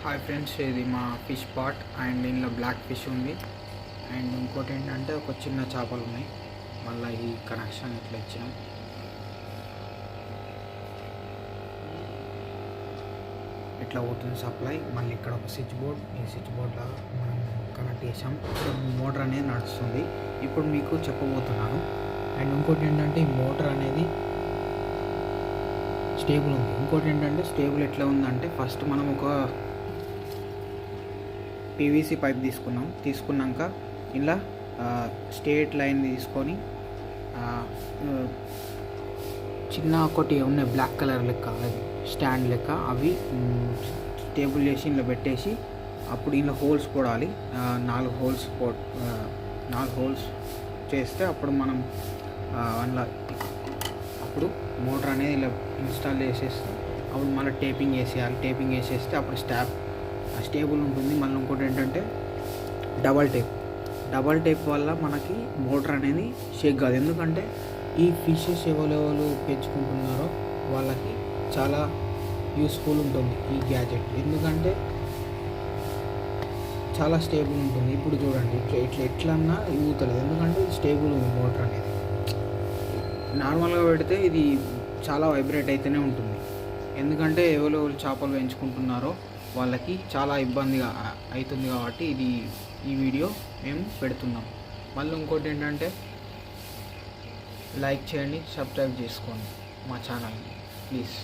Hi friends, ఇది మా fish pot and దీనిలో బ్లాక్ ఫిష్ ఉంది. అండ్ ఇంకోటి ఏంటంటే ఒక చిన్న చేపలు ఉన్నాయి. మళ్ళీ ఈ కనెక్షన్ ఇట్లా ఇచ్చినాం. ఇట్లా అవుతుంది సప్లై. మళ్ళీ ఇక్కడ ఒక స్విచ్ బోర్డ్, ఈ స్విచ్ బోర్డ్లో మనం కనెక్ట్ చేసాం. ఇప్పుడు మోటార్ అనేది నడుస్తుంది. ఇప్పుడు మీకు చెప్పబోతున్నాను. అండ్ ఇంకోటి ఏంటంటే ఈ మోటార్ అనేది స్టేబుల్ ఉంది. ఇంకోటి ఏంటంటే స్టేబుల్ ఎట్లా ఉందంటే, ఫస్ట్ మనం ఒక పీవీసీ పైప్ తీసుకున్నాక ఇలా స్ట్రేట్ లైన్ తీసుకొని చిన్న ఒకటి ఉన్నాయి బ్లాక్ కలర్ లెక్క, అది స్టాండ్ లెక్క, అవి స్టేబుల్ చేసి ఇలా పెట్టేసి అప్పుడు ఇలా హోల్స్ పోడాలి. 4 హోల్స్ చేస్తే అప్పుడు మనం అందులో అప్పుడు మోటార్ అనేది ఇలా ఇన్స్టాల్ చేసేస్తే అప్పుడు మళ్ళీ టేపింగ్ వేసేస్తే అప్పుడు స్టేబుల్ ఉంటుంది. మళ్ళీ ఇంకోటి ఏంటంటే డబల్ టేప్ వల్ల మనకి మోటార్ అనేది షేక్ కాదు. ఎందుకంటే ఈ ఫిషెస్ ఎవరెవరు పెంచుకుంటున్నారో వాళ్ళకి చాలా యూస్ఫుల్ ఉంటుంది ఈ గ్యాజెట్. ఎందుకంటే చాలా స్టేబుల్ ఉంటుంది. ఇప్పుడు చూడండి, ఎట్లన్నా ఊగుతలేదు, ఎందుకంటే స్టేబుల్ ఉంది మోటార్ అనేది. నార్మల్గా పెడితే ఇది చాలా వైబ్రేట్ అయితేనే ఉంటుంది. ఎందుకంటే ఎవరెవరు చేపలు పెంచుకుంటున్నారో వాళ్ళకి చాలా ఇబ్బందిగా అవుతుంది. కాబట్టి ఈ వీడియో మేము పెడుతున్నాం. మళ్ళీ ఇంకోటి ఏంటంటే లైక్ చేయండి, సబ్స్క్రైబ్ చేసుకోండి మా ఛానల్ని ప్లీజ్.